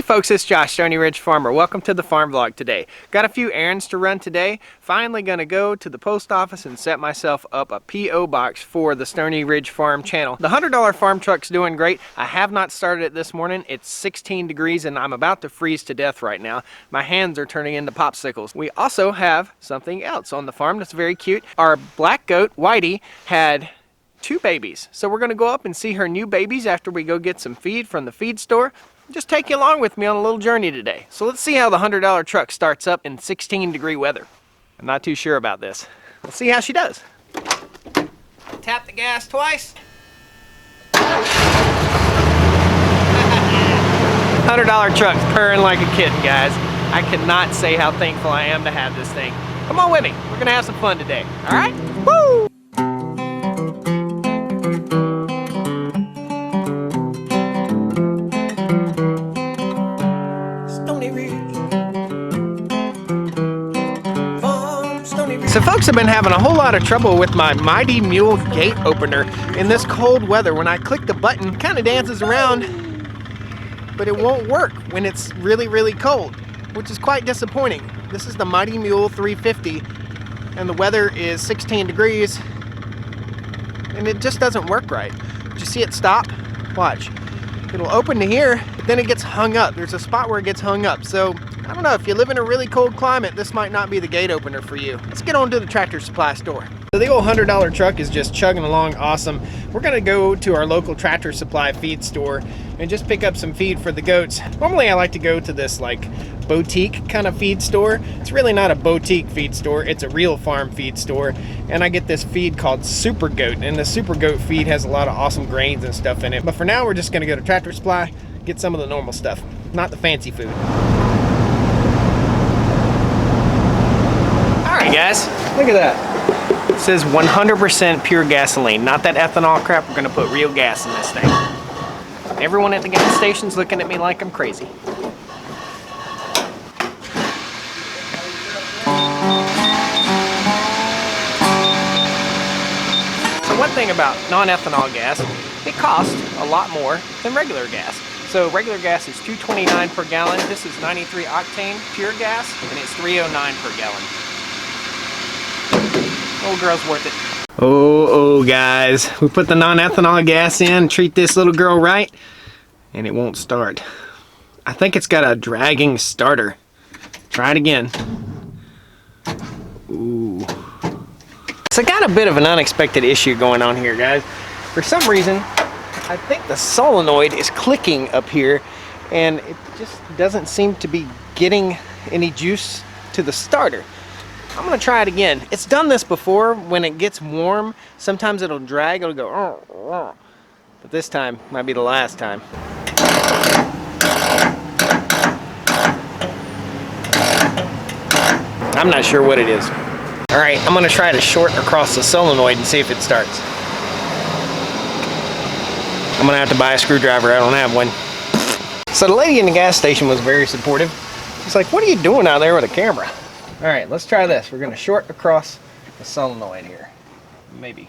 folks, it's Josh, Stoney Ridge Farmer. Welcome to the farm vlog today. Got a few errands to run today. Finally gonna go to the post office and set myself up a P.O. box for the Stoney Ridge Farm channel. The $100 farm truck's doing great. I have not started it this morning. It's 16 degrees and I'm about to freeze to death right now. My hands are turning into popsicles. We also have something else on the farm that's very cute. Our black goat, Whitey, had 2 babies. So we're gonna go up and see her new babies after we go get some feed from the feed store. Just take you along with me on a little journey today. So let's see how the $100 truck starts up in 16-degree weather. I'm not too sure about this. Let's see how she does. Tap the gas twice. $100 truck's purring like a kitten, guys. I cannot say how thankful I am to have this thing. Come on with me. We're gonna have some fun today. All right? Woo! So folks have been having a whole lot of trouble with my mighty Mule gate opener in this cold weather. When I click the button, it kind of dances around, but it won't work when it's really, really cold, which is quite disappointing. This is the mighty Mule 350, and the weather is 16 degrees, and it just doesn't work right. Did you see it stop? Watch. It'll open to here, but then it gets hung up. There's a spot where it gets hung up. So I don't know, if you live in a really cold climate, this might not be the gate opener for you. Let's get on to the Tractor Supply store. So the old $100 truck is just chugging along awesome. We're gonna go to our local Tractor Supply feed store and just pick up some feed for the goats. Normally I like to go to this like boutique kind of feed store. It's really not a boutique feed store, it's a real farm feed store. And I get this feed called Super Goat, and the Super Goat feed has a lot of awesome grains and stuff in it. But for now, we're just gonna go to Tractor Supply, get some of the normal stuff, not the fancy food. Alright guys, look at that. It says 100% pure gasoline, not that ethanol crap. We're gonna put real gas in this thing. Everyone at the gas station's looking at me like I'm crazy. So one thing about non-ethanol gas, it costs a lot more than regular gas. So regular gas is $2.29 per gallon. This is 93 octane pure gas, and it's $3.09 per gallon. Old girl's worth it. Oh guys, we put the non-ethanol gas in, treat this little girl right, and it won't start. I think it's got a dragging starter. Try it again. Ooh. So I got a bit of an unexpected issue going on here, guys. For some reason, I think the solenoid is clicking up here, and it just doesn't seem to be getting any juice to the starter. I'm gonna try it again. It's done this before. When it gets warm, sometimes it'll drag, it'll go, but this time might be the last time. I'm not sure what it is. All right, I'm gonna try to short across the solenoid and see if it starts. I'm gonna have to buy a screwdriver. I don't have one. So the lady in the gas station was very supportive. She's like, what are you doing out there with a camera? All right, let's try this. We're gonna short across the solenoid here. Maybe.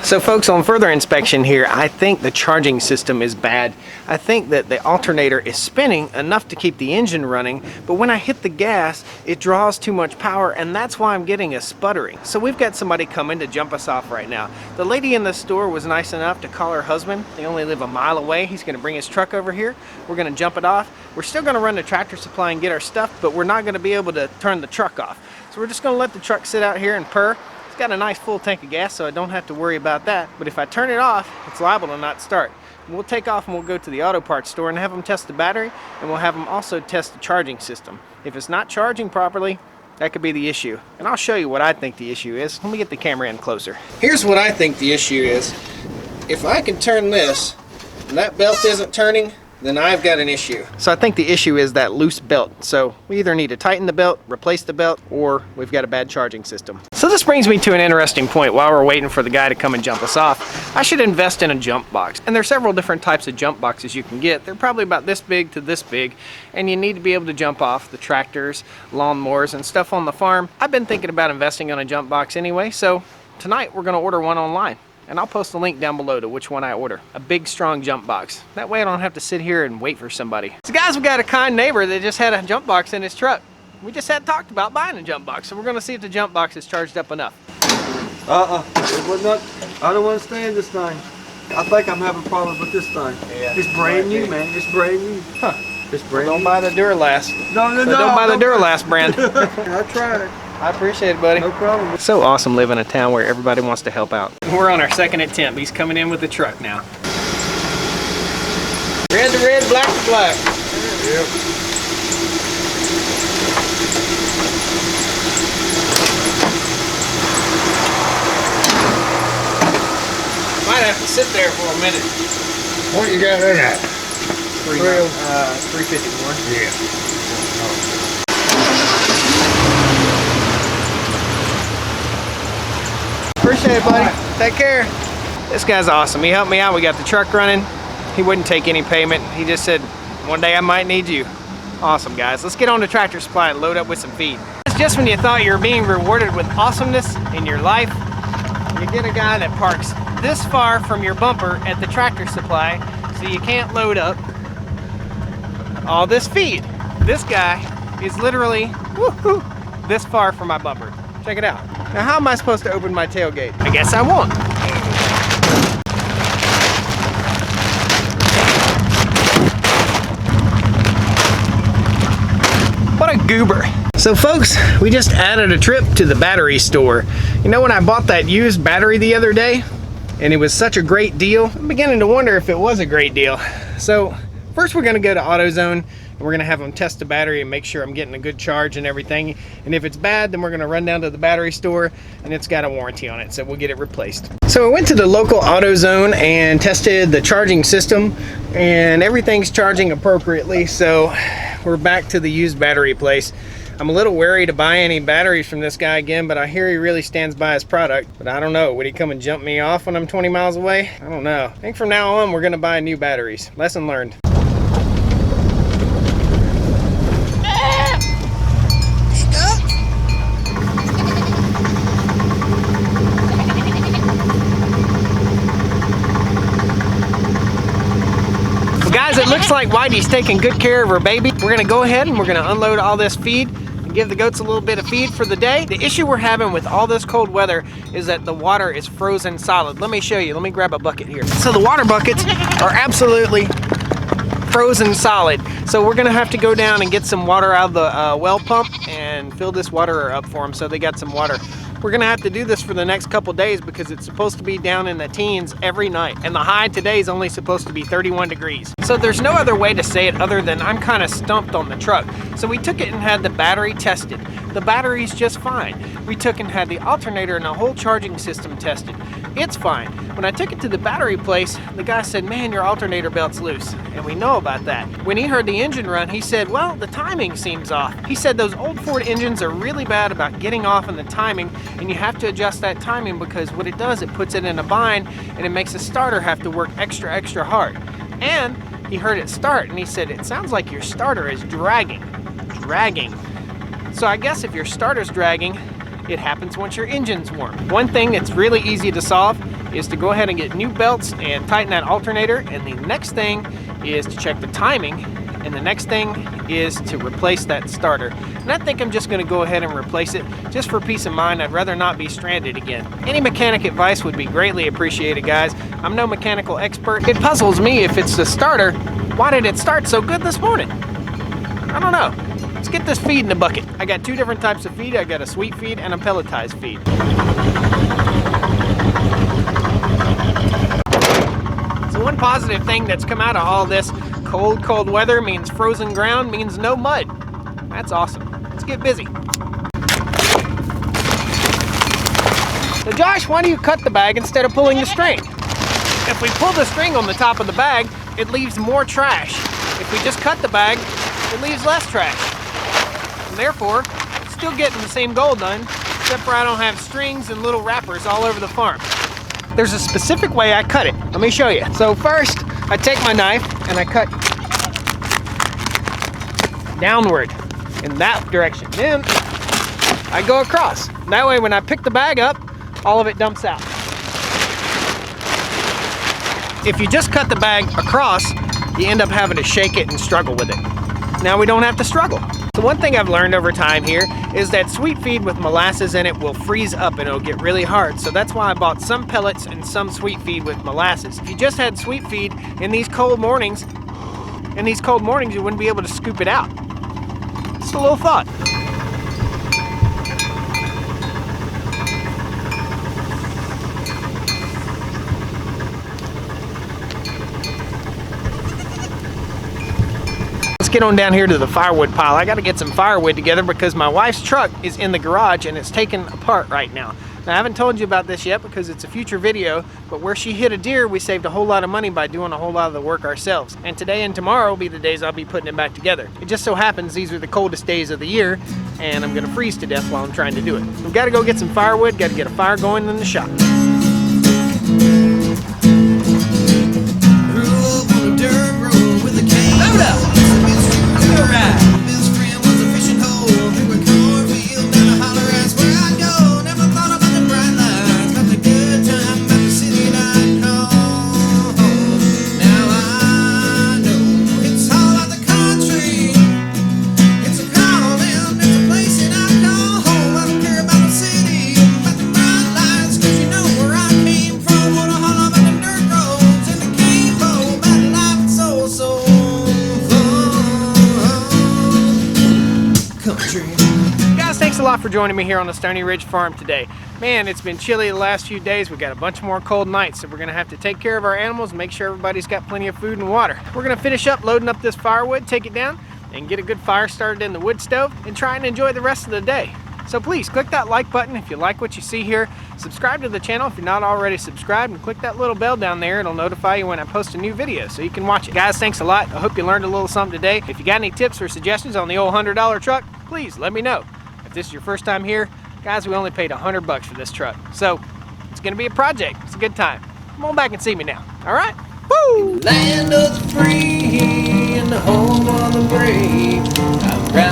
So folks, on further inspection here, I think the charging system is bad. I think that the alternator is spinning enough to keep the engine running, but when I hit the gas, it draws too much power, and that's why I'm getting a sputtering. So we've got somebody coming to jump us off right now. The lady in the store was nice enough to call her husband. They only live a mile away. He's gonna bring his truck over here. We're gonna jump it off. We're still gonna run to Tractor Supply and get our stuff, but we're not gonna be able to turn the truck off. So we're just gonna let the truck sit out here and purr. It's got a nice full tank of gas, so I don't have to worry about that. But if I turn it off, it's liable to not start. We'll take off and we'll go to the auto parts store and have them test the battery, and we'll have them also test the charging system. If it's not charging properly, that could be the issue. And I'll show you what I think the issue is. Let me get the camera in closer. Here's what I think the issue is. If I can turn this, and that belt isn't turning, then I've got an issue. So I think the issue is that loose belt. So we either need to tighten the belt, replace the belt, or we've got a bad charging system. So this brings me to an interesting point. While we're waiting for the guy to come and jump us off, I should invest in a jump box. And there's several different types of jump boxes you can get. They're probably about this big to this big, and you need to be able to jump off the tractors, lawnmowers, and stuff on the farm. I've been thinking about investing on a jump box anyway, so tonight we're gonna order one online. And I'll post a link down below to which one I order. A big, strong jump box. That way I don't have to sit here and wait for somebody. So guys, we got a kind neighbor that just had a jump box in his truck. We just had talked about buying a jump box, so we're gonna see if the jump box is charged up enough. It was not, I don't understand this thing. I think I'm having problems with this thing. Yeah, it's brand new, man. It's brand new. Huh. It's brand Don't new. buy the Duralast. No. Don't buy the Duralast brand. I tried it. I appreciate it, buddy. No problem. It's so awesome living in a town where everybody wants to help out. We're on our second attempt. He's coming in with the truck now. Red to red, black to black. Yep. Might have to sit there for a minute. What you got in that? 351. Yeah. Appreciate it, buddy. Take care. This guy's awesome. He helped me out. We got the truck running. He wouldn't take any payment. He just said, one day I might need you. Awesome, guys. Let's get on to Tractor Supply and load up with some feed. It's just when you thought you were being rewarded with awesomeness in your life, you get a guy that parks this far from your bumper at the Tractor Supply, so you can't load up all this feed. This guy is literally this far from my bumper. Check it out. Now, how am I supposed to open my tailgate? I guess I won't. What a goober. So folks, we just added a trip to the battery store. You know, when I bought that used battery the other day, and it was such a great deal, I'm beginning to wonder if it was a great deal. So first we're gonna go to AutoZone, and we're gonna have them test the battery and make sure I'm getting a good charge and everything. And if it's bad, then we're gonna run down to the battery store, and it's got a warranty on it, so we'll get it replaced. So I went to the local AutoZone and tested the charging system, and everything's charging appropriately, so we're back to the used battery place. I'm a little wary to buy any batteries from this guy again, but I hear he really stands by his product. But I don't know, would he come and jump me off when I'm 20 miles away? I don't know. I think from now on, we're gonna buy new batteries. Lesson learned. Guys, it looks like Whitey's taking good care of her baby. We're gonna go ahead and we're gonna unload all this feed and give the goats a little bit of feed for the day. The issue we're having with all this cold weather is that the water is frozen solid. Let me show you, let me grab a bucket here. So the water buckets are absolutely frozen solid. So we're gonna have to go down and get some water out of the well pump and fill this water up for them so they got some water. We're gonna have to do this for the next couple days because it's supposed to be down in the teens every night. And the high today is only supposed to be 31 degrees. So there's no other way to say it other than I'm kind of stumped on the truck. So we took it and had the battery tested. The battery's just fine. We took and had the alternator and the whole charging system tested. It's fine. When I took it to the battery place, the guy said, man, your alternator belt's loose. And we know about that. When he heard the engine run, he said, well, the timing seems off. He said those old Ford engines are really bad about getting off in the timing, and you have to adjust that timing because what it does, it puts it in a bind and it makes the starter have to work extra hard. And he heard it start and he said, it sounds like your starter is dragging. So I guess if your starter's dragging, it happens once your engine's warm. One thing that's really easy to solve is to go ahead and get new belts and tighten that alternator, and the next thing is to check the timing, and the next thing is to replace that starter. And I think I'm just gonna go ahead and replace it just for peace of mind. I'd rather not be stranded again. Any mechanic advice would be greatly appreciated, guys. I'm no mechanical expert. It puzzles me if it's the starter, why did it start so good this morning? I don't know. Let's get this feed in the bucket. I got two different types of feed. I got a sweet feed and a pelletized feed. So one positive thing that's come out of all this cold weather means frozen ground means no mud. That's awesome. Let's get busy. So Josh, why do you cut the bag instead of pulling the string? If we pull the string on the top of the bag, it leaves more trash. If we just cut the bag, it leaves less trash. And therefore, it's still getting the same goal done, except for I don't have strings and little wrappers all over the farm. There's a specific way I cut it. Let me show you. So first, I take my knife and I cut downward in that direction. Then I go across. That way when I pick the bag up, all of it dumps out. If you just cut the bag across, you end up having to shake it and struggle with it. Now we don't have to struggle. So one thing I've learned over time here is that sweet feed with molasses in it will freeze up and it'll get really hard. So that's why I bought some pellets and some sweet feed with molasses. If you just had sweet feed in these cold mornings, you wouldn't be able to scoop it out. Just a little thought. Get on down here to the firewood pile. I got to get some firewood together because my wife's truck is in the garage and it's taken apart right now. Now I haven't told you about this yet because it's a future video, but where she hit a deer, we saved a whole lot of money by doing a whole lot of the work ourselves. And today and tomorrow will be the days I'll be putting it back together. It just so happens these are the coldest days of the year and I'm gonna freeze to death while I'm trying to do it. We've got to go get some firewood, got to get a fire going in the shop. Load up! Best friend was a fishing hole through a cornfield down a holler. That's where I go. Never thought about the bright lights, about the good time, about the city I'd call home. Now I know it's all out the country. It's a calling, it's a place that I call home. I don't care about the city, about the bright lights, 'cause you know where I came from. Wanna holler about the dirt roads and the cave hole, about life and so. Guys, thanks a lot for joining me here on the Stoney Ridge Farm today. Man, it's been chilly the last few days. We've got a bunch more cold nights, so we're gonna have to take care of our animals and make sure everybody's got plenty of food and water. We're gonna finish up loading up this firewood, take it down, and get a good fire started in the wood stove, and try and enjoy the rest of the day. So please click that like button if you like what you see here. Subscribe to the channel if you're not already subscribed, and click that little bell down there. It'll notify you when I post a new video so you can watch it. Guys, thanks a lot. I hope you learned a little something today. If you got any tips or suggestions on the old $100 truck, please let me know. If this is your first time here, guys, we only paid $100 for this truck. So it's gonna be a project. It's a good time. Come on back and see me now. All right? Woo! Land of the free and the home of the brave. I'm proud